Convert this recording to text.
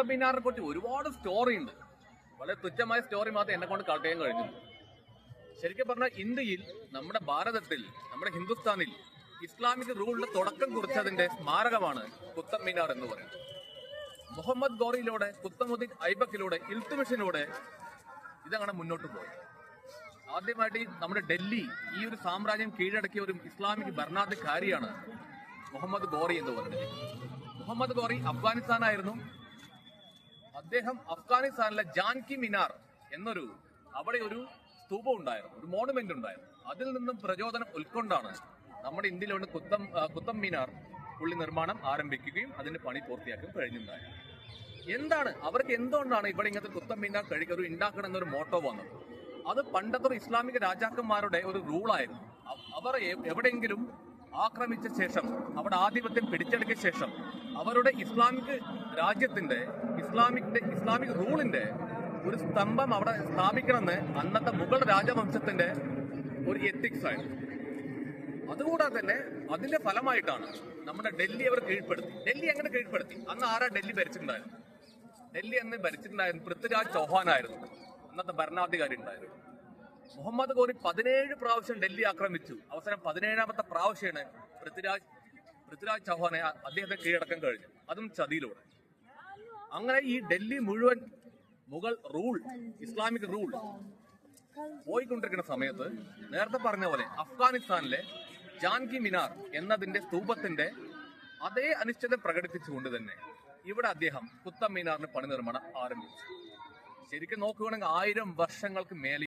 കുത്തബ് മിനാറിനെ കുറിച്ച് ഒരുപാട് സ്റ്റോറി ഉണ്ട്. വളരെ തുച്ഛമായ സ്റ്റോറി മാത്രമേ എന്നെ കൊണ്ട് കളയാൻ കഴിഞ്ഞു. ശരിക്കും പറഞ്ഞാൽ ഇന്ത്യയിൽ, നമ്മുടെ ഭാരതത്തിൽ, നമ്മുടെ ഹിന്ദുസ്ഥാനിൽ ഇസ്ലാമിക് റൂളിന്റെ തുടക്കം കുറിച്ചതിന്റെ സ്മാരകമാണ് കുത്തബ് മിനാർ എന്ന് പറയുന്നത്. മുഹമ്മദ് ഗോറിയിലൂടെ, കുത്തമുദ്ദീൻ ഐബക്കിലൂടെ, ഇൽത്തുമിഷിലൂടെ ഇതങ്ങനെ മുന്നോട്ട് പോയി. ആദ്യമായിട്ട് നമ്മുടെ ഡൽഹി, ഈ ഒരു സാമ്രാജ്യം കീഴടക്കിയ ഒരു ഇസ്ലാമിക് ഭരണാധികാരിയാണ് മുഹമ്മദ് ഗോറി എന്ന് പറയുന്നത്. മുഹമ്മദ് ഗോറി അഫ്ഗാനിസ്ഥാനായിരുന്നു. അദ്ദേഹം അഫ്ഗാനിസ്ഥാനിലെ ജാൻകി മിനാർ എന്നൊരു, അവിടെ ഒരു സ്തൂപം ഉണ്ടായിരുന്നു, ഒരു മോണുമെന്റ് ഉണ്ടായിരുന്നു. അതിൽ നിന്നും പ്രചോദനം ഉൾക്കൊണ്ടാണ് നമ്മുടെ ഇന്ത്യയിലുള്ള കുത്തബ് മിനാർ പുള്ളി നിർമ്മാണം ആരംഭിക്കുകയും അതിന്റെ പണി പൂർത്തിയാക്കുകയും കഴിഞ്ഞിട്ടുണ്ടായത്. എന്താണ് അവർക്ക്, എന്തുകൊണ്ടാണ് ഇവിടെ ഇങ്ങനത്തെ കുത്തബ് മിനാർ ഒരു ഉണ്ടാക്കണം എന്നൊരു മോട്ടോ വന്നത്? അത് പണ്ടത്തെ ഒരു ഇസ്ലാമിക രാജാക്കന്മാരുടെ ഒരു റൂളായിരുന്നു. അവർ എവിടെയെങ്കിലും ആക്രമിച്ച ശേഷം, അവിടെ ആധിപത്യം പിടിച്ചെടുക്കിയ ശേഷം, അവരുടെ ഇസ്ലാമിക് രാജ്യത്തിന്റെ ഇസ്ലാമിക് റൂളിന്റെ ഒരു സ്തംഭം അവിടെ സ്ഥാപിക്കണമെന്ന് അന്നത്തെ മുഗൾ രാജവംശത്തിന്റെ ഒരു എത്തിക്സ് ആയിരുന്നു. അതുകൂടാതെ തന്നെ അതിന്റെ ഫലമായിട്ടാണ് നമ്മുടെ ഡൽഹി അവർ കീഴ്പ്പെടുത്തി. ഡൽഹി എങ്ങനെ കീഴ്പ്പെടുത്തി? അന്ന് ആരാ ഡൽഹി ഭരിച്ചിട്ടുണ്ടായിരുന്നു? ഡൽഹി അന്ന് ഭരിച്ചിട്ടുണ്ടായിരുന്നു പൃഥ്വിരാജ് ചൗഹാനായിരുന്നു അന്നത്തെ ഭരണാധികാരി ഉണ്ടായിരുന്നു. മുഹമ്മദ് ഗോറി 17 പ്രാവശ്യം ഡൽഹി ആക്രമിച്ചു. അവസാനം 17ാമത്തെ പ്രാവശ്യമാണ് പൃഥ്വിരാജ് ചൗഹാനെ അദ്ദേഹത്തെ കീഴടക്കാൻ കഴിഞ്ഞു, അതും ചതിയിലൂടെ. അങ്ങനെ ഈ ഡൽഹി മുഴുവൻ മുഗൾ റൂൾ, ഇസ്ലാമിക് റൂൾ പോയിക്കൊണ്ടിരിക്കുന്ന സമയത്ത് നേരത്തെ പറഞ്ഞ പോലെ അഫ്ഗാനിസ്ഥാനിലെ ജാൻകി മിനാർ എന്നതിന്റെ സ്തൂപത്തിന്റെ അതേ അനിശ്ചിതത പ്രകടിപ്പിച്ചുകൊണ്ട് തന്നെ ഇവിടെ അദ്ദേഹം കുത്തബ് മിനാറിന് പണി നിർമ്മാണം ആരംഭിച്ചു. ശരിക്കും നോക്കുകയാണെങ്കിൽ 1000 വർഷങ്ങൾക്ക് മേലെ